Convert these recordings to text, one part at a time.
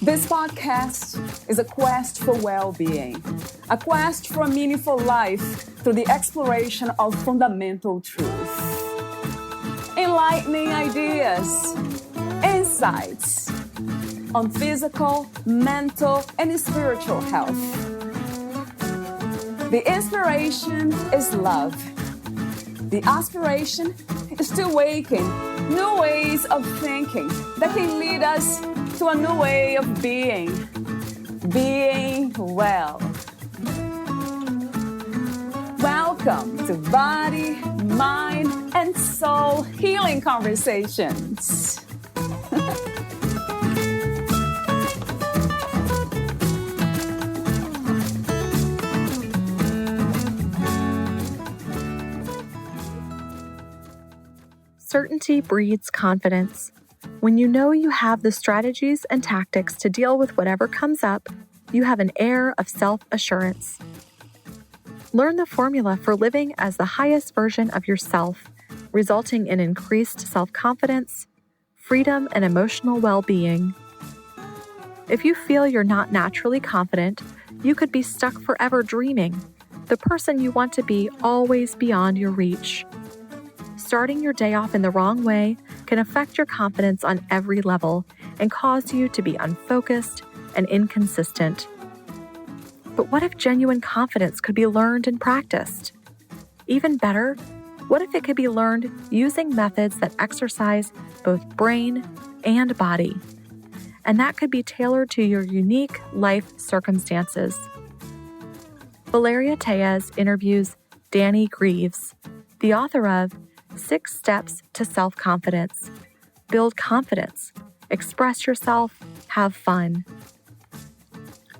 This podcast is a quest for well-being, a quest for a meaningful life through the exploration of fundamental truth. Enlightening ideas, insights on physical, mental, and spiritual health. The inspiration is love. The aspiration is to awaken new ways of thinking that can lead us to a new way of being well. Welcome to Body, Mind, and Soul Healing Conversations. Certainty breeds confidence. When you know you have the strategies and tactics to deal with whatever comes up, you have an air of self-assurance. Learn the formula for living as the highest version of yourself, resulting in increased self-confidence, freedom, and emotional well-being. If you feel you're not naturally confident, you could be stuck forever dreaming, the person you want to be always beyond your reach. Starting your day off in the wrong way can affect your confidence on every level and cause you to be unfocused and inconsistent. But what if genuine confidence could be learned and practiced? Even better, what if it could be learned using methods that exercise both brain and body? And that could be tailored to your unique life circumstances. Valeria Teles interviews Danny Greaves, the author of 6 Steps to Self-Confidence. Build confidence, express yourself, have fun.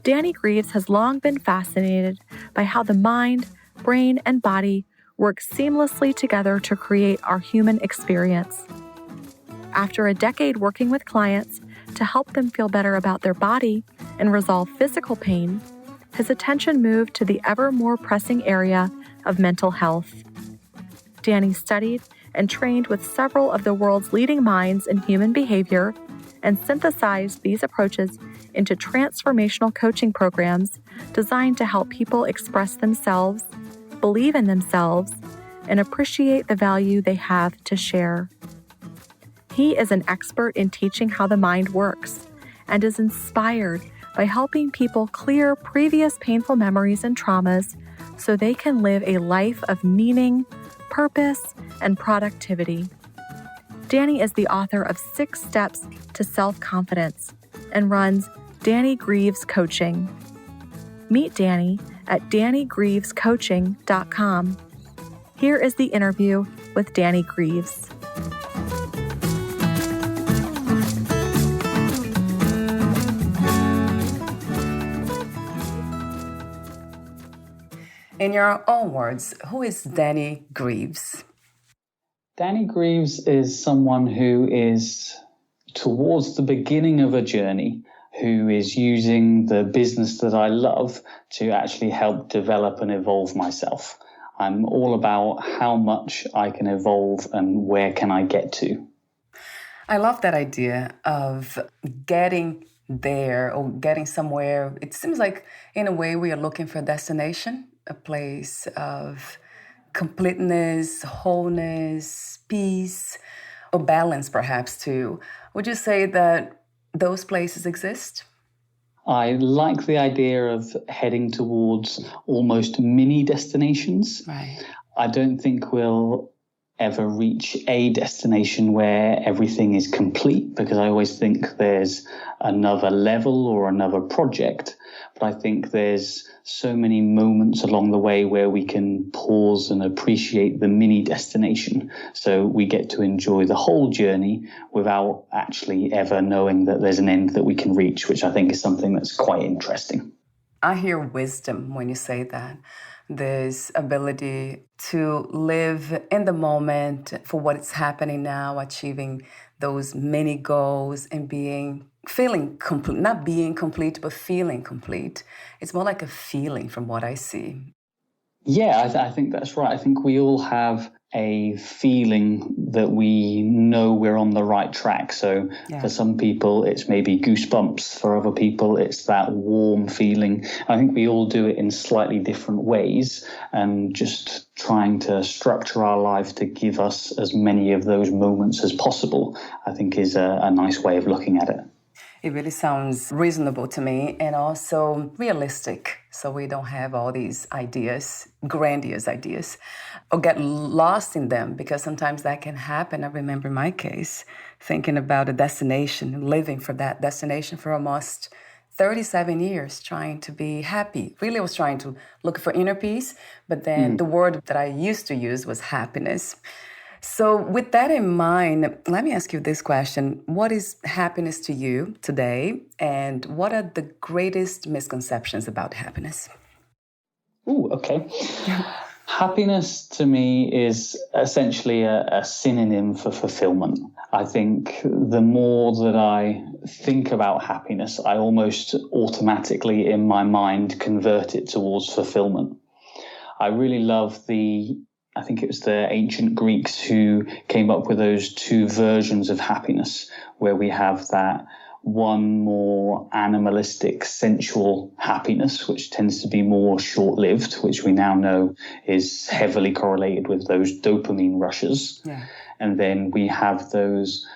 Danny Greaves has long been fascinated by how the mind, brain, and body work seamlessly together to create our human experience. After a decade working with clients to help them feel better about their body and resolve physical pain, his attention moved to the ever more pressing area of mental health. Danny studied and trained with several of the world's leading minds in human behavior and synthesized these approaches into transformational coaching programs designed to help people express themselves, believe in themselves, and appreciate the value they have to share. He is an expert in teaching how the mind works and is inspired by helping people clear previous painful memories and traumas so they can live a life of meaning, purpose, and productivity. Danny is the author of 6 Steps to Self-Confidence and runs Danny Greaves Coaching. Meet Danny at dannygreavescoaching.com. Here is the interview with Danny Greaves. In your own words, who is Danny Greaves? Danny Greaves is someone who is towards the beginning of a journey, who is using the business that I love to actually help develop and evolve myself. I'm all about how much I can evolve and where can I get to. I love that idea of getting there or getting somewhere. It seems like, in a way, we are looking for a destination, a place of completeness, wholeness, peace, or balance perhaps too. Would you say that those places exist? I like the idea of heading towards almost mini destinations. Right. I don't think we'll ever reach a destination where everything is complete, because I always think there's another level or another project. But I think there's so many moments along the way where we can pause and appreciate the mini destination. So we get to enjoy the whole journey without actually ever knowing that there's an end that we can reach, which I think is something that's quite interesting. I hear wisdom when you say that. This ability to live in the moment for what's happening now, achieving those many goals and feeling complete, not being complete, but feeling complete. It's more like a feeling from what I see. Yeah, I think that's right. I think we all have a feeling that we know we're on the right track. So for some people, it's maybe goosebumps. For other people, it's that warm feeling. I think we all do it in slightly different ways, and just trying to structure our life to give us as many of those moments as possible, I think is a nice way of looking at it. It really sounds reasonable to me and also realistic. So we don't have all these ideas, grandiose ideas, or get lost in them, because sometimes that can happen. I remember in my case, thinking about a destination, living for that destination for almost 37 years, trying to be happy. Really, I was trying to look for inner peace, but then the word that I used to use was happiness. So with that in mind, let me ask you this question. What is happiness to you today? And what are the greatest misconceptions about happiness? Ooh, okay. Happiness to me is essentially a synonym for fulfillment. I think the more that I think about happiness, I almost automatically in my mind convert it towards fulfillment. I really love I think it was the ancient Greeks who came up with those two versions of happiness, where we have that one more animalistic, sensual happiness, which tends to be more short-lived, which we now know is heavily correlated with those dopamine rushes. Yeah. And then we have those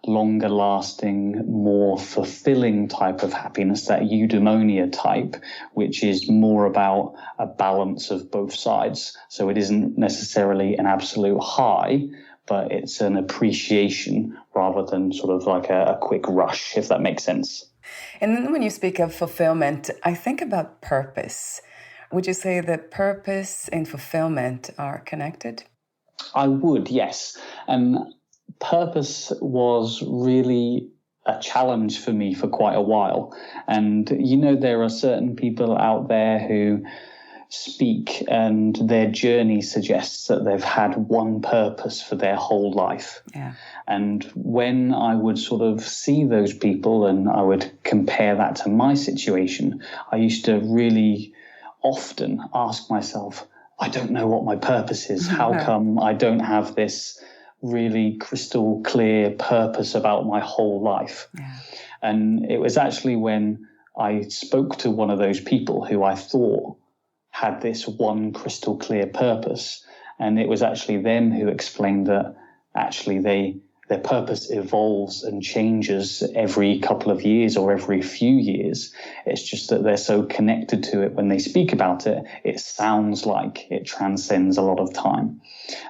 longer lasting, more fulfilling type of happiness, that eudaimonia type, which is more about a balance of both sides. So it isn't necessarily an absolute high, but it's an appreciation rather than sort of like a quick rush, if that makes sense. And then when you speak of fulfillment, I think about purpose. Would you say that purpose and fulfillment are connected? I would, yes. And purpose was really a challenge for me for quite a while. And, there are certain people out there who speak and their journey suggests that they've had one purpose for their whole life. Yeah. And when I would sort of see those people and I would compare that to my situation, I used to really often ask myself, I don't know what my purpose is. How come I don't have this really crystal clear purpose about my whole life? Yeah. And it was actually when I spoke to one of those people who I thought had this one crystal clear purpose, and it was actually them who explained that actually their purpose evolves and changes every couple of years or every few years. It's just that they're so connected to it when they speak about it, it sounds like it transcends a lot of time.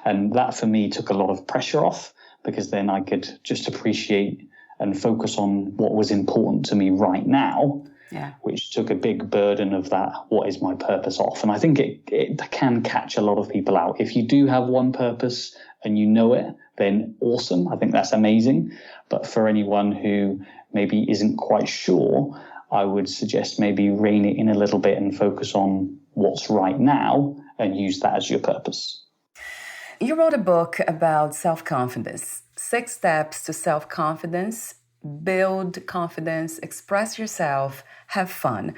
And that for me took a lot of pressure off, because then I could just appreciate and focus on what was important to me right now, which took a big burden of that, what is my purpose, off. And I think it can catch a lot of people out. If you do have one purpose and you know it, then awesome. I think that's amazing. But for anyone who maybe isn't quite sure, I would suggest maybe rein it in a little bit and focus on what's right now and use that as your purpose. You wrote a book about self-confidence, 6 steps to self-confidence, build confidence, express yourself, have fun.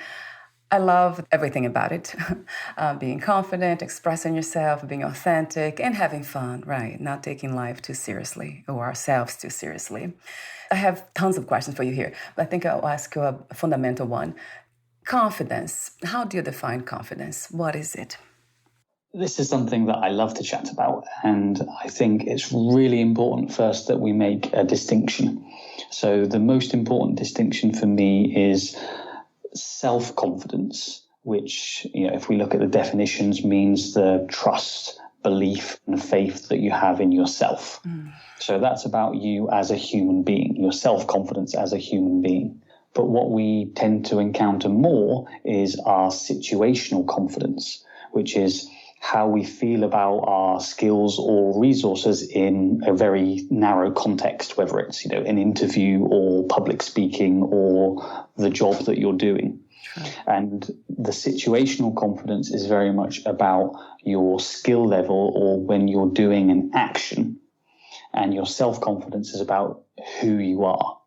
I love everything about it. Being confident, expressing yourself, being authentic, and having fun, right? Not taking life too seriously or ourselves too seriously. I have tons of questions for you here, but I think I'll ask you a fundamental one. Confidence. How do you define confidence? What is it? This is something that I love to chat about, and I think it's really important first that we make a distinction. So the most important distinction for me is self-confidence, which, if we look at the definitions, means the trust, belief, and faith that you have in yourself. So that's about you as a human being, your self-confidence as a human being. But what we tend to encounter more is our situational confidence, which is how we feel about our skills or resources in a very narrow context, whether it's, an interview or public speaking or the job that you're doing. Sure. And the situational confidence is very much about your skill level or when you're doing an action. And your self-confidence is about who you are.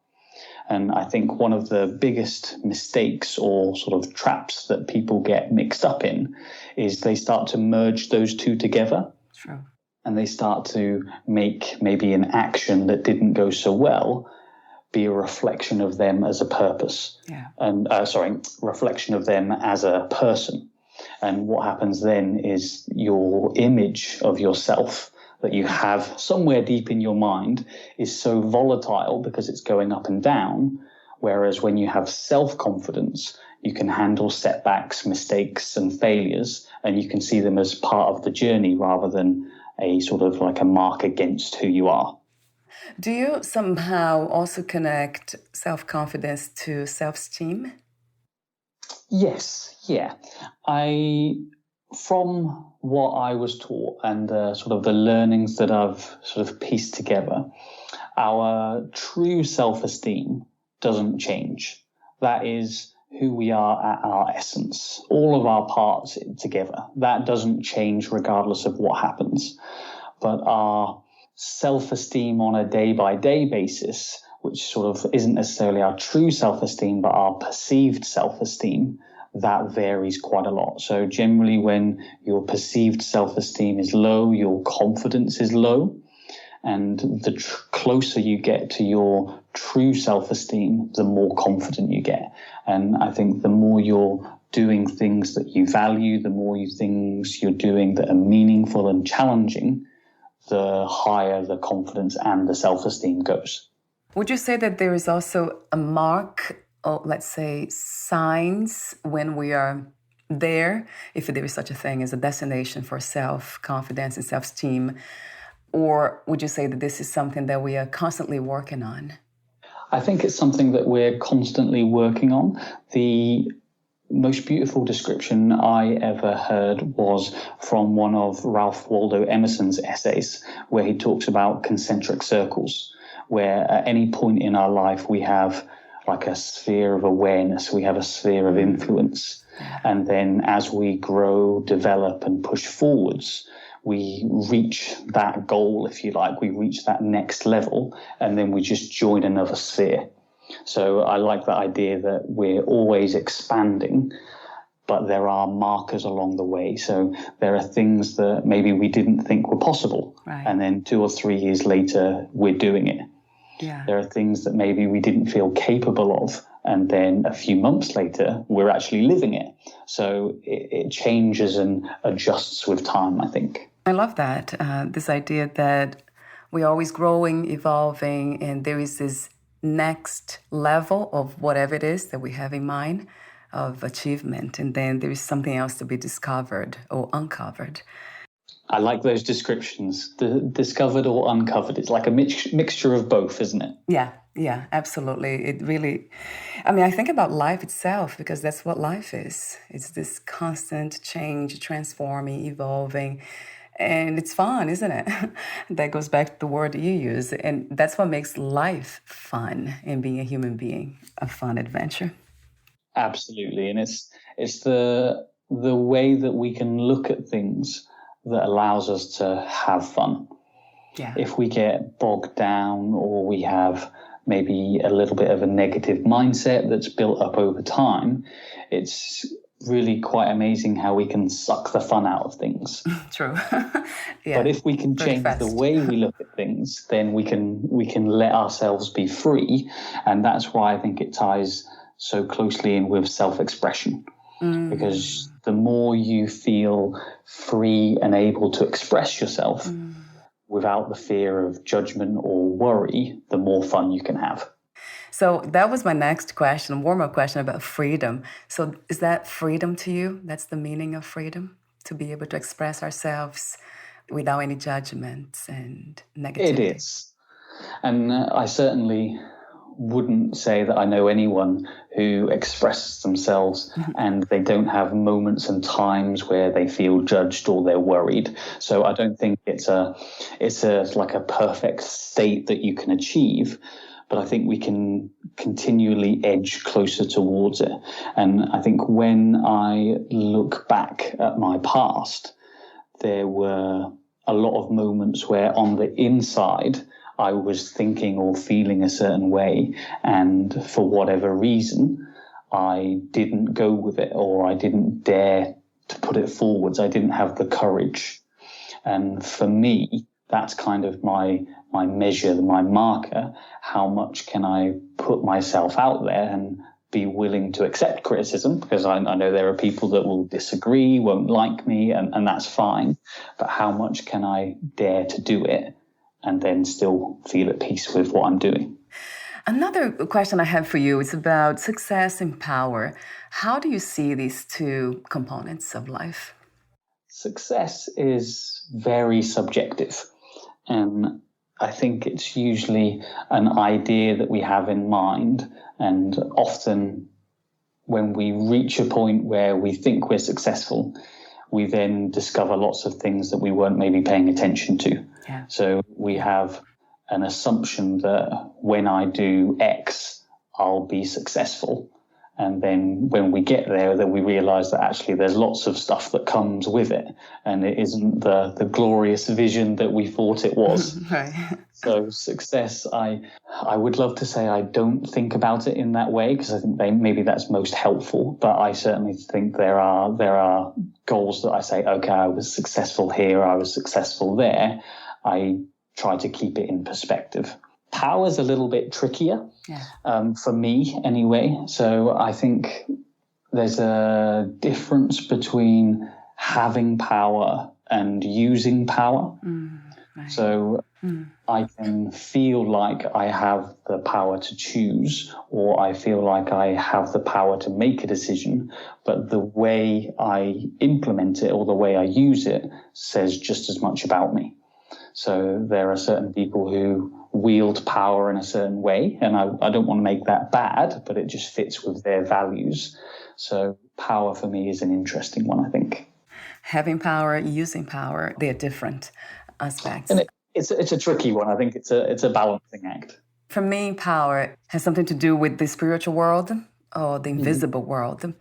And I think one of the biggest mistakes or sort of traps that people get mixed up in is they start to merge those two together. True. And they start to make maybe an action that didn't go so well be a reflection of them as a purpose. Yeah. And reflection of them as a person. And what happens then is your image of yourself that you have somewhere deep in your mind is so volatile because it's going up and down. Whereas when you have self-confidence, you can handle setbacks, mistakes, and failures, and you can see them as part of the journey rather than a sort of like a mark against who you are. Do you somehow also connect self-confidence to self-esteem? Yes, yeah. From what I was taught and sort of the learnings that I've sort of pieced together, our true self-esteem doesn't change. That is who we are at our essence, all of our parts together. That doesn't change regardless of what happens. But our self-esteem on a day-by-day basis, which sort of isn't necessarily our true self-esteem, but our perceived self-esteem, that varies quite a lot. So generally when your perceived self-esteem is low, your confidence is low. And the closer you get to your true self-esteem, the more confident you get. And I think the more you're doing things that you value, the more things you're doing that are meaningful and challenging, the higher the confidence and the self-esteem goes. Would you say that there is also a mark, or let's say signs, when we are there, if there is such a thing as a destination for self-confidence and self-esteem? Or would you say that this is something that we are constantly working on? I think it's something that we're constantly working on. The most beautiful description I ever heard was from one of Ralph Waldo Emerson's essays, where he talks about concentric circles, where at any point in our life we have like a sphere of awareness, we have a sphere of influence. And then as we grow, develop and push forwards, we reach that goal, if you like, we reach that next level, and then we just join another sphere. So I like the idea that we're always expanding, but there are markers along the way. So there are things that maybe we didn't think were possible. Right. And then 2 or 3 years later, we're doing it. Yeah. There are things that maybe we didn't feel capable of. And then a few months later, we're actually living it. So it changes and adjusts with time, I think. I love that, this idea that we're always growing, evolving, and there is this next level of whatever it is that we have in mind of achievement. And then there is something else to be discovered or uncovered. I like those descriptions, the discovered or uncovered. It's like a mixture of both, isn't it? Yeah, absolutely. It really, I think about life itself, because that's what life is. It's this constant change, transforming, evolving. And it's fun, isn't it? That goes back to the word you use. And that's what makes life fun, and being a human being, a fun adventure. Absolutely. And it's the way that we can look at things that allows us to have fun. Yeah. If we get bogged down or we have maybe a little bit of a negative mindset that's built up over time, it's really quite amazing how we can suck the fun out of things. True. Yeah. But if we can change the way we look at things, then we can let ourselves be free. And that's why I think it ties so closely in with self-expression. Because the more you feel free and able to express yourself without the fear of judgment or worry, the more fun you can have. So that was my next question, a warm-up question about freedom. So is that freedom to you? That's the meaning of freedom? To be able to express ourselves without any judgments and negativity? It is. And I certainly wouldn't say that I know anyone who expresses themselves and they don't have moments and times where they feel judged or they're worried. So I don't think it's like a perfect state that you can achieve, but I think we can continually edge closer towards it. And I think when I look back at my past, there were a lot of moments where on the inside I was thinking or feeling a certain way, and for whatever reason, I didn't go with it, or I didn't dare to put it forwards. I didn't have the courage. And for me, that's kind of my measure, my marker. How much can I put myself out there and be willing to accept criticism? Because I know there are people that will disagree, won't like me, and that's fine. But how much can I dare to do it and then still feel at peace with what I'm doing? Another question I have for you is about success and power. How do you see these two components of life? Success is very subjective. And I think it's usually an idea that we have in mind. And often when we reach a point where we think we're successful, we then discover lots of things that we weren't maybe paying attention to. Yeah. So we have an assumption that when I do X, I'll be successful. And then when we get there, then we realize that actually there's lots of stuff that comes with it. And it isn't the glorious vision that we thought it was. Right. So success, I would love to say I don't think about it in that way, because I think maybe that's most helpful. But I certainly think there are goals that I say, okay, I was successful here, I was successful there. I try to keep it in perspective. Power's a little bit trickier, for me anyway. So I think there's a difference between having power and using power. Right. So I can feel like I have the power to choose, or I feel like I have the power to make a decision, but the way I implement it or the way I use it says just as much about me. So there are certain people who wield power in a certain way, and I don't want to make that bad, but it just fits with their values. So power for me is an interesting one, I think. Having power, using power, they're different aspects. And it's a tricky one. I think it's a balancing act. For me, power has something to do with the spiritual world or the invisible world.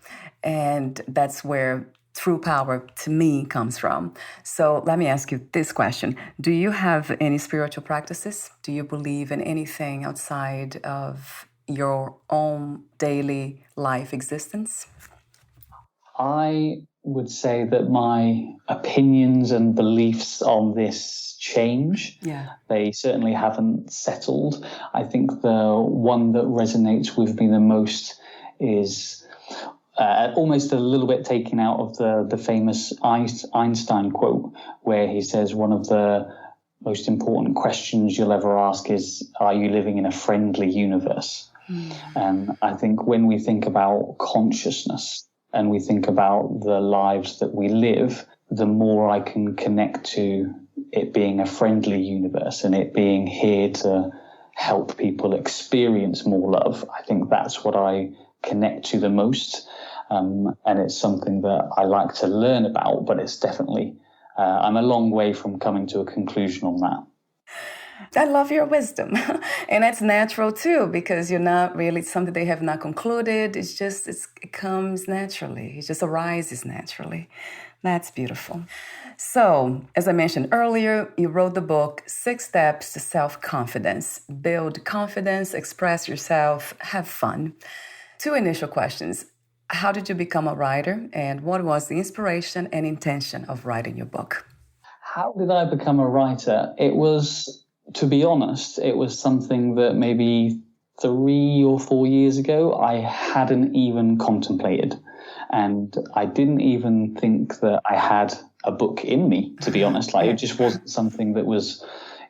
And that's where true power to me comes from. So let me ask you this question. Do you have any spiritual practices? Do you believe in anything outside of your own daily life existence? I would say that my opinions and beliefs on this change. Yeah. They certainly haven't settled. I think the one that resonates with me the most is almost a little bit taken out of the famous Einstein quote, where he says one of the most important questions you'll ever ask is, are you living in a friendly universe? And I think when we think about consciousness and we think about the lives that we live, the more I can connect to it being a friendly universe and it being here to help people experience more love. I think that's what I connect to the most. And it's something that I like to learn about, but it's definitely, I'm a long way from coming to a conclusion on that. I love your wisdom. And that's natural too, because you're not really something they have not concluded. It's just, it comes naturally. It just arises naturally. That's beautiful. So, as I mentioned earlier, you wrote the book, 6 Steps to Self-Confidence. Build confidence, express yourself, have fun. 2 initial questions. How did you become a writer? And what was the inspiration and intention of writing your book? How did I become a writer? It was, to be honest, it was something that maybe 3 or 4 years ago I hadn't even contemplated. And I didn't even think that I had a book in me, to be honest. Like, it just wasn't something that was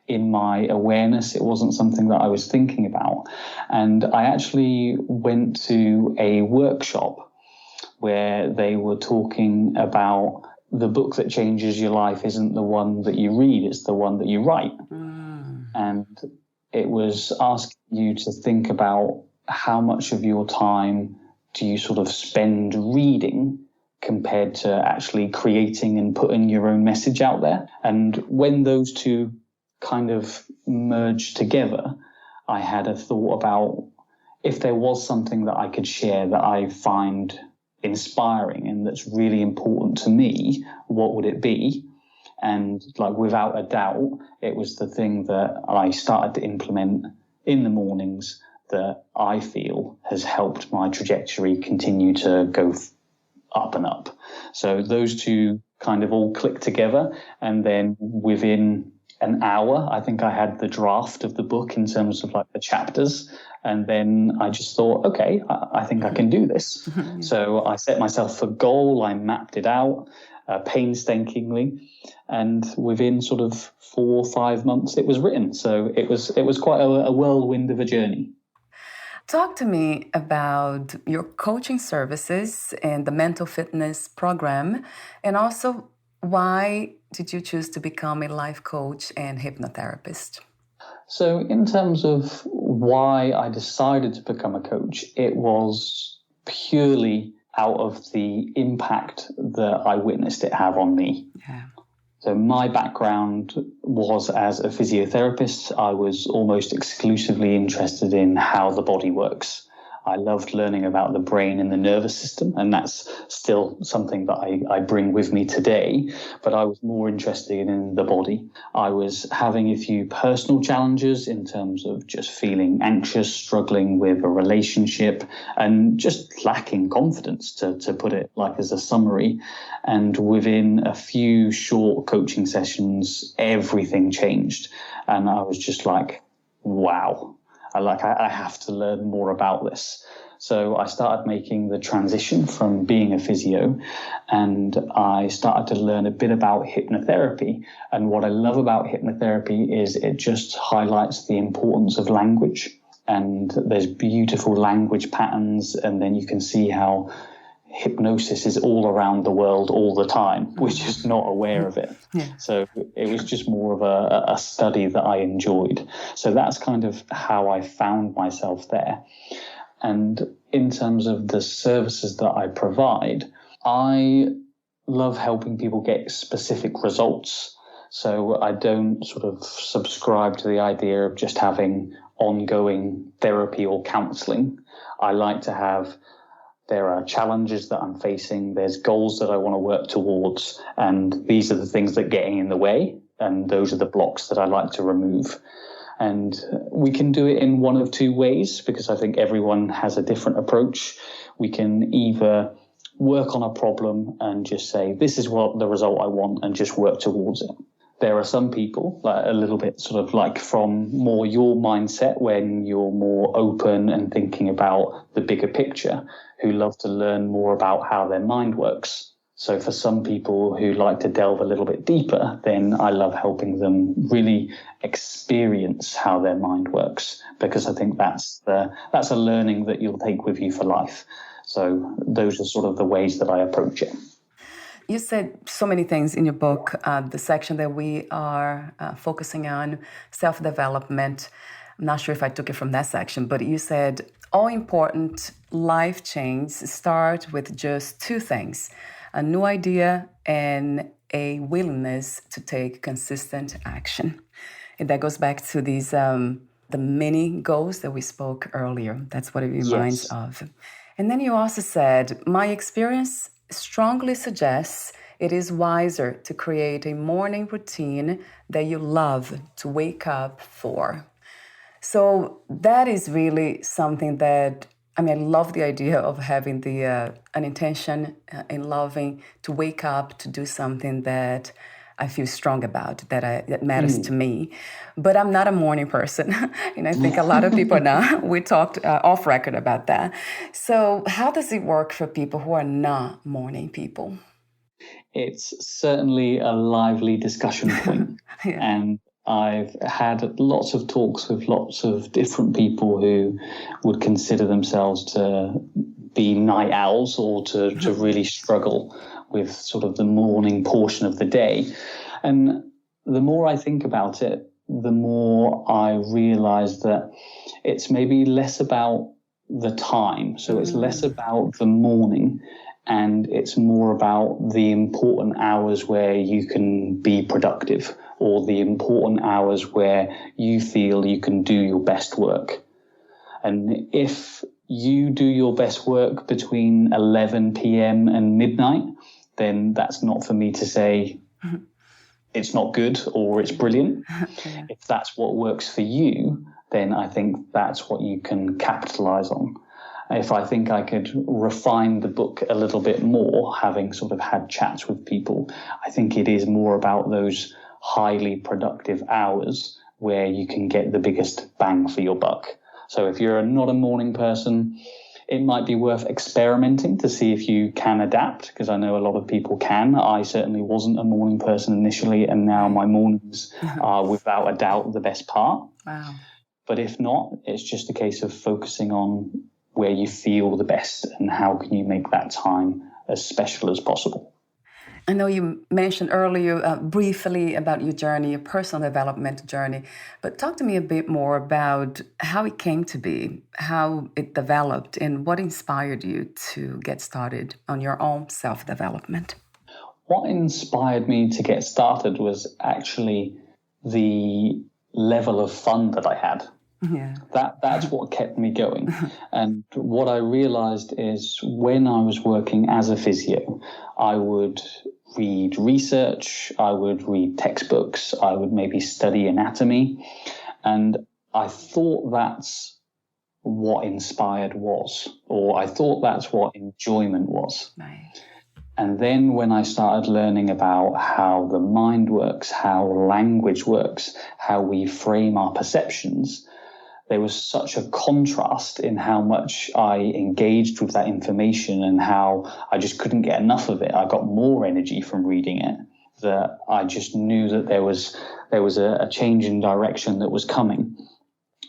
in my awareness. It wasn't something that I was thinking about. And I actually went to a workshop where they were talking about the book that changes your life isn't the one that you read, it's the one that you write. And it was asking you to think about how much of your time do you sort of spend reading compared to actually creating and putting your own message out there. And when those two kind of merged together, I had a thought about if there was something that I could share that I find inspiring and that's really important to me, what would it be? And like without a doubt, it was the thing that I started to implement in the mornings that I feel has helped my trajectory continue to go up and up. So those two kind of all clicked together. And then within an hour, I think I had the draft of the book in terms of like the chapters. And then I just thought, okay, I think I can do this. So I set myself a goal. I mapped it out painstakingly. And within sort of 4 or 5 months, it was written. So it was quite a whirlwind of a journey. Talk to me about your coaching services and the mental fitness program, and also why did you choose to become a life coach and hypnotherapist? So in terms of why I decided to become a coach, it was purely out of the impact that I witnessed it have on me. Yeah. So my background was as a physiotherapist. I was almost exclusively interested in how the body works. I loved learning about the brain and the nervous system, and that's still something that I bring with me today, but I was more interested in the body. I was having a few personal challenges in terms of just feeling anxious, struggling with a relationship, and just lacking confidence, to put it like as a summary. And within a few short coaching sessions, everything changed. And I was just like, wow. I have to learn more about this. So I started making the transition from being a physio, and I started to learn a bit about hypnotherapy. And what I love about hypnotherapy is it just highlights the importance of language. And there's beautiful language patterns, and then you can see how hypnosis is all around the world all the time. We're just not aware of it. Yeah. So it was just more of a study that I enjoyed. So that's kind of how I found myself there. And in terms of the services that I provide, I love helping people get specific results. So I don't sort of subscribe to the idea of just having ongoing therapy or counseling. I like to have, there are challenges that I'm facing, there's goals that I want to work towards, and these are the things that get in the way, and those are the blocks that I like to remove. And we can do it in one of two ways, because I think everyone has a different approach. We can either work on a problem and just say, this is what the result I want, and just work towards it. There are some people, like a little bit sort of like from more your mindset, when you're more open and thinking about the bigger picture, who love to learn more about how their mind works. So for some people who like to delve a little bit deeper, then I love helping them really experience how their mind works, because I think that's a learning that you'll take with you for life. So those are sort of the ways that I approach it. You said so many things in your book, the section that we are focusing on, self-development. I'm not sure if I took it from that section, but you said all important life changes start with just two things: a new idea and a willingness to take consistent action. And that goes back to these the mini goals that we spoke earlier. That's what it reminds of. And then you also said, my experience strongly suggests it is wiser to create a morning routine that you love to wake up for. So that is really something that, I love the idea of having an intention in loving to wake up to do something that I feel strong about, that matters to me. But I'm not a morning person. And I think a lot of people are not. We talked off record about that. So how does it work for people who are not morning people? It's certainly a lively discussion point. And I've had lots of talks with lots of different people who would consider themselves to be night owls, or to really struggle with sort of the morning portion of the day. And the more I think about it, the more I realize that it's maybe less about the time. So it's less about the morning, and it's more about the important hours where you can be productive, or the important hours where you feel you can do your best work. And if you do your best work between 11 p.m. and midnight, then that's not for me to say, it's not good or it's brilliant. Yeah. If that's what works for you, then I think that's what you can capitalize on. If I think I could refine the book a little bit more, having sort of had chats with people, I think it is more about those highly productive hours where you can get the biggest bang for your buck. So if you're not a morning person, it might be worth experimenting to see if you can adapt, because I know a lot of people can. I certainly wasn't a morning person initially, and now my mornings are without a doubt the best part. Wow. But if not, it's just a case of focusing on where you feel the best and how can you make that time as special as possible. I know you mentioned earlier briefly about your journey, your personal development journey, but talk to me a bit more about how it came to be, how it developed, and what inspired you to get started on your own self-development. What inspired me to get started was actually the level of fun that I had. Yeah. That's what kept me going. And what I realized is when I was working as a physio, I would read research, I would read textbooks, I would maybe study anatomy. And I thought that's what inspired was, or I thought that's what enjoyment was. Right. And then when I started learning about how the mind works, how language works, how we frame our perceptions, there was such a contrast in how much I engaged with that information and how I just couldn't get enough of it. I got more energy from reading it, that I just knew that there was a change in direction that was coming.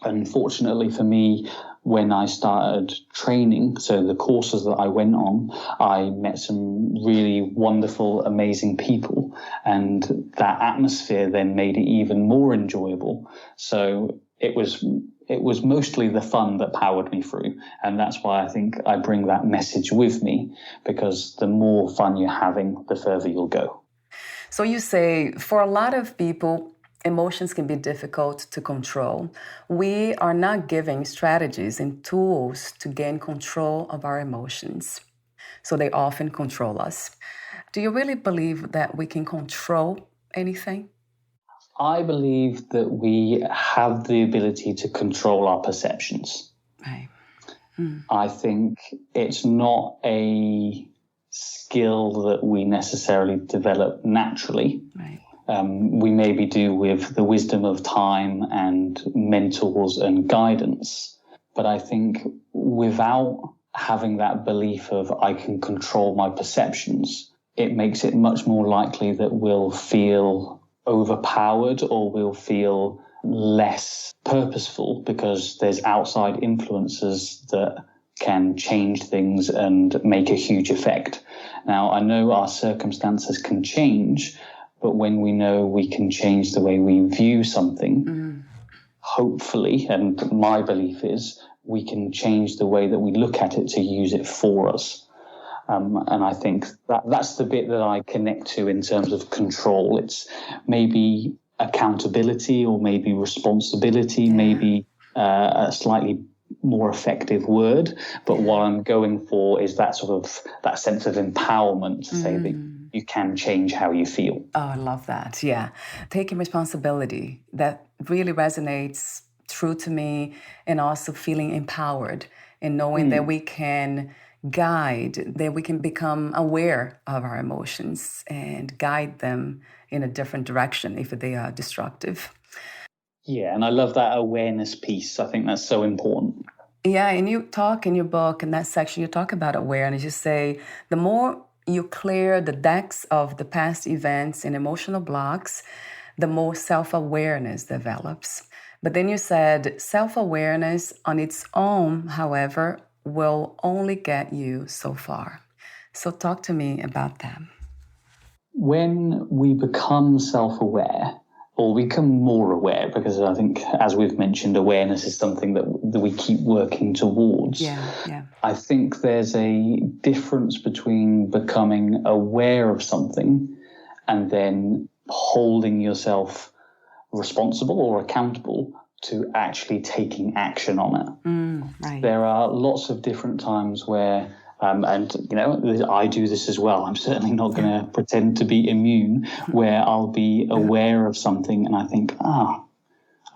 Unfortunately for me, when I started training, so the courses that I went on, I met some really wonderful, amazing people, and that atmosphere then made it even more enjoyable. So it was mostly the fun that powered me through. And that's why I think I bring that message with me, because the more fun you're having, the further you'll go. So you say, for a lot of people, emotions can be difficult to control. We are not given strategies and tools to gain control of our emotions. So they often control us. Do you really believe that we can control anything? I believe that we have the ability to control our perceptions. Right. I think it's not a skill that we necessarily develop naturally. Right. We maybe do with the wisdom of time and mentors and guidance. But I think without having that belief of I can control my perceptions, it makes it much more likely that we'll feel overpowered or we'll feel less purposeful because there's outside influences that can change things and make a huge effect. Now, I know our circumstances can change, but when we know we can change the way we view something, hopefully, and my belief is, we can change the way that we look at it to use it for us. And I think that's the bit that I connect to in terms of control. It's maybe accountability or maybe responsibility, maybe a slightly more effective word. But what I'm going for is that sort of that sense of empowerment to say that you can change how you feel. Oh, I love that. Yeah. Taking responsibility. That really resonates true to me, and also feeling empowered and knowing that we can guide, that we can become aware of our emotions and guide them in a different direction if they are destructive. Yeah, and I love that awareness piece. I think that's so important. Yeah, and you talk in your book, in that section, you talk about awareness. You say the more you clear the decks of the past events and emotional blocks, the more self-awareness develops. But then you said self-awareness on its own, however, will only get you so far. So talk to me about that. When we become self-aware, or become more aware, because I think, as we've mentioned, awareness is something that we keep working towards. Yeah. I think there's a difference between becoming aware of something and then holding yourself responsible or accountable to actually taking action on it. Right. There are lots of different times where And, I do this as well. I'm certainly not going to pretend to be immune, where I'll be aware of something and I think,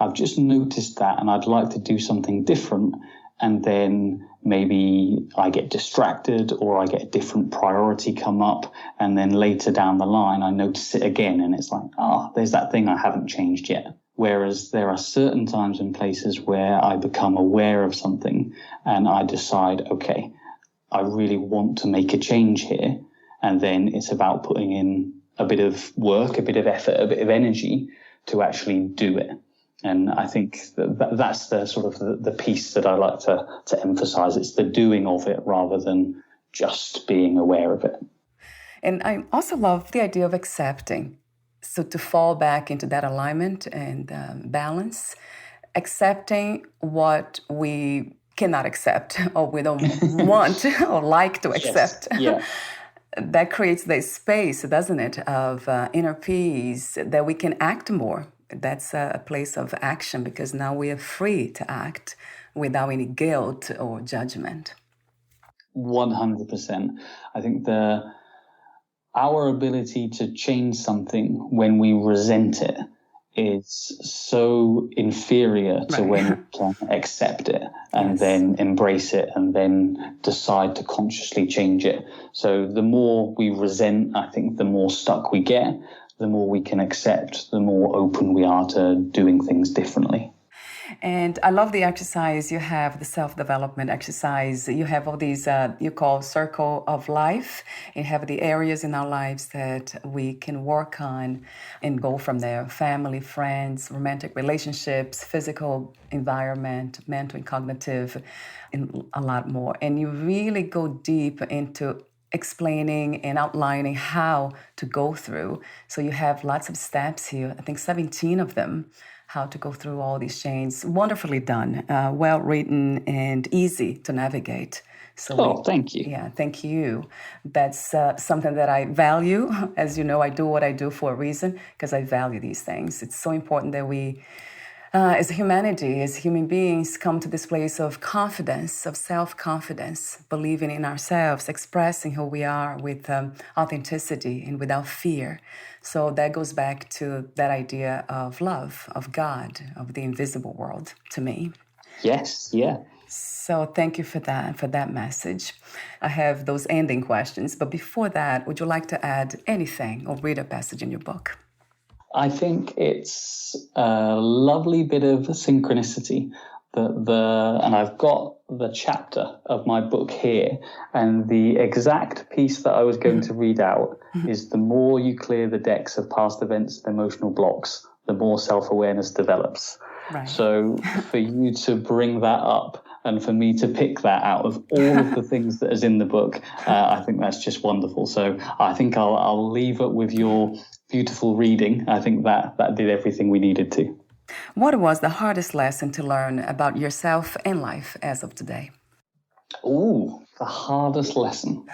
I've just noticed that and I'd like to do something different. And then maybe I get distracted or I get a different priority come up. And then later down the line, I notice it again. And it's like, there's that thing I haven't changed yet. Whereas there are certain times and places where I become aware of something and I decide, okay, I really want to make a change here. And then it's about putting in a bit of work, a bit of effort, a bit of energy to actually do it. And I think that's the sort of the piece that I like to emphasize. It's the doing of it rather than just being aware of it. And I also love the idea of accepting. So to fall back into that alignment and balance, accepting what we cannot accept or we don't want or like to accept. Yes. Yeah. That creates the space, doesn't it, of inner peace that we can act more. That's a place of action because now we are free to act without any guilt or judgment. 100%. I think our ability to change something when we resent it is so inferior to when we can accept it and then embrace it and then decide to consciously change it. So the more we resent, I think the more stuck we get. The more we can accept, the more open we are to doing things differently. And I love the exercise you have, the self-development exercise. You have all these, you call circle of life. You have the areas in our lives that we can work on and go from there. Family, friends, romantic relationships, physical environment, mental and cognitive, and a lot more. And you really go deep into explaining and outlining how to go through. So you have lots of steps here, I think 17 of them, how to go through all these chains. Wonderfully done, well written and easy to navigate. So thank you. Yeah, thank you. That's something that I value. As you know, I do what I do for a reason because I value these things. It's so important that we as humanity, as human beings, come to this place of confidence, of self-confidence, believing in ourselves, expressing who we are with authenticity and without fear. So that goes back to that idea of love, of God, of the invisible world, to me. Yes, yeah. So thank you for that message. I have those ending questions, but before that, would you like to add anything or read a passage in your book? I think it's a lovely bit of synchronicity and I've got the chapter of my book here, and the exact piece that I was going to read out is the more you clear the decks of past events and emotional blocks, the more self-awareness develops. Right. So for you to bring that up and for me to pick that out of all of the things that is in the book, I think that's just wonderful. So I think I'll leave it with your beautiful reading. I think that did everything we needed to. What was the hardest lesson to learn about yourself and life as of today? Ooh, the hardest lesson.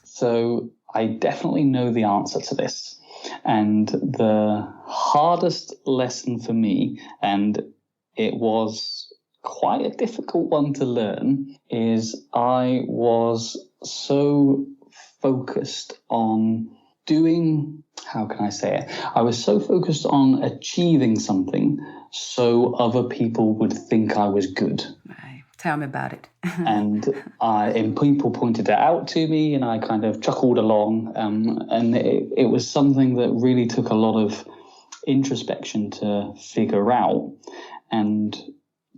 So I definitely know the answer to this. And the hardest lesson for me, and it was quite a difficult one to learn, is I was so focused on doing, how can I say it? I was so focused on achieving something so other people would think I was good. Right. Tell me about it. and people pointed it out to me and I kind of chuckled along. And it was something that really took a lot of introspection to figure out. And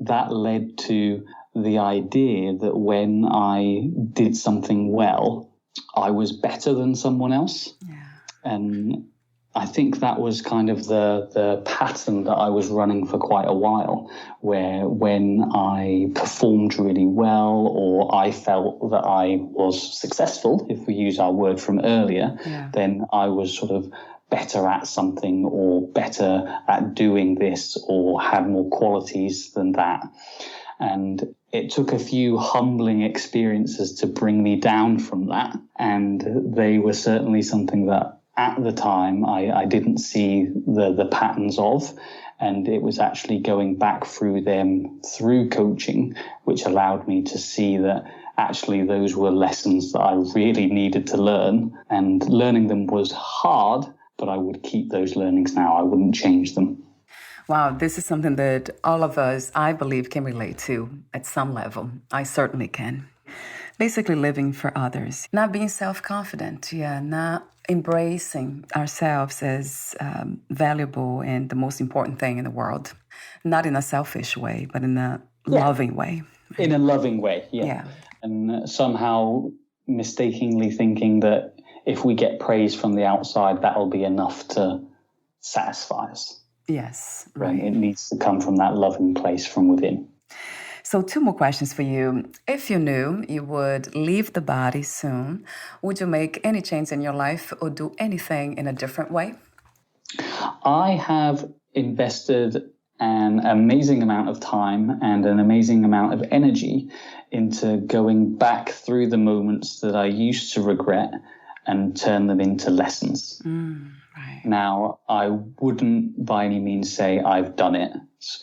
that led to the idea that when I did something well, I was better than someone else. Yeah. And I think that was kind of the pattern that I was running for quite a while, where when I performed really well or I felt that I was successful, if we use our word from earlier, then I was sort of better at something or better at doing this or had more qualities than that. And it took a few humbling experiences to bring me down from that. And they were certainly something that at the time I didn't see the patterns of. And it was actually going back through them through coaching, which allowed me to see that actually those were lessons that I really needed to learn, and learning them was hard, but I would keep those learnings now. I wouldn't change them. Wow, this is something that all of us, I believe, can relate to at some level. I certainly can. Basically living for others, not being self-confident, not embracing ourselves as valuable and the most important thing in the world. Not in a selfish way, but in a loving way. In a loving way, yeah. And somehow mistakenly thinking that if we get praise from the outside, that'll be enough to satisfy us. Yes, right. It needs to come from that loving place from within. So 2 more questions for you. If you knew you would leave the body soon, would you make any change in your life or do anything in a different way? I have invested an amazing amount of time and an amazing amount of energy into going back through the moments that I used to regret and turn them into lessons. Right. Now, I wouldn't by any means say I've done it,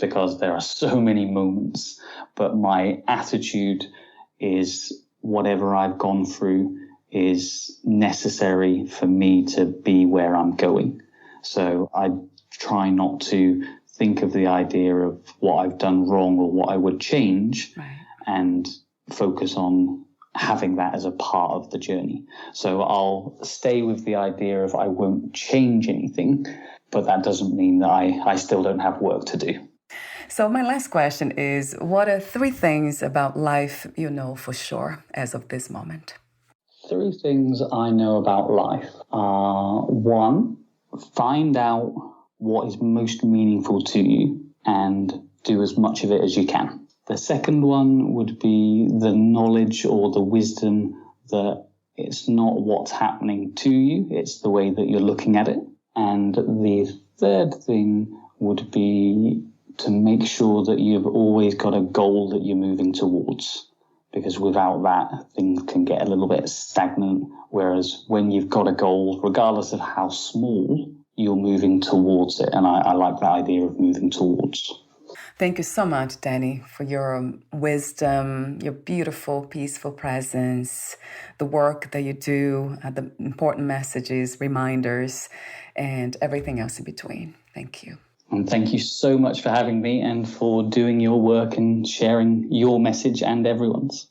because there are so many moments, but my attitude is whatever I've gone through is necessary for me to be where I'm going. So I try not to think of the idea of what I've done wrong or what I would change, and focus on having that as a part of the journey. So I'll stay with the idea of I won't change anything, but that doesn't mean that I still don't have work to do. So my last question is, what are 3 things about life you know for sure as of this moment? 3 things I know about life are: 1, find out what is most meaningful to you and do as much of it as you can. The second one would be the knowledge or the wisdom that it's not what's happening to you, it's the way that you're looking at it. And the third thing would be to make sure that you've always got a goal that you're moving towards, because without that, things can get a little bit stagnant. Whereas when you've got a goal, regardless of how small, you're moving towards it. And I like that idea of moving towards. Thank you so much, Danny, for your wisdom, your beautiful, peaceful presence, the work that you do, the important messages, reminders, and everything else in between. Thank you. And thank you so much for having me and for doing your work and sharing your message and everyone's.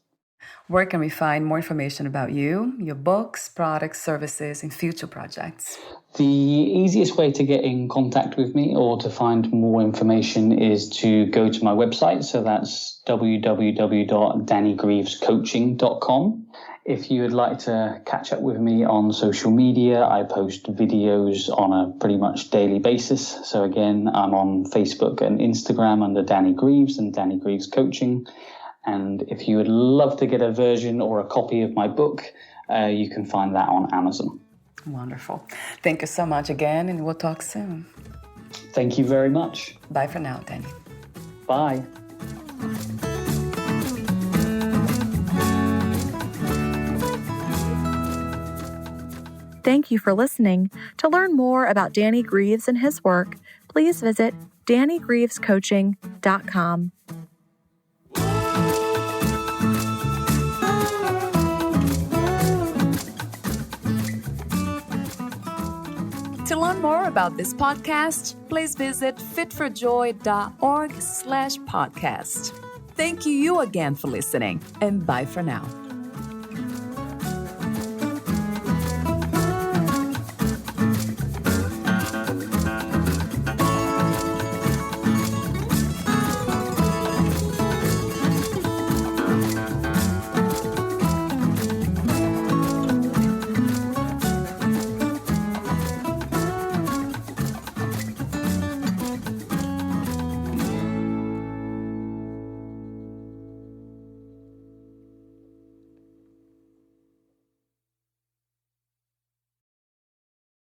Where can we find more information about you, your books, products, services, and future projects? The easiest way to get in contact with me or to find more information is to go to my website. So that's www.dannygreevescoaching.com. If you would like to catch up with me on social media, I post videos on a pretty much daily basis. So again, I'm on Facebook and Instagram under Danny Greaves and Danny Greaves Coaching. And if you would love to get a version or a copy of my book, you can find that on Amazon. Wonderful. Thank you so much again, and we'll talk soon. Thank you very much. Bye for now, Danny. Bye. Thank you for listening. To learn more about Danny Greaves and his work, please visit dannygreevescoaching.com. To learn more about this podcast, please visit fitforjoy.org/podcast. Thank you again for listening, and bye for now.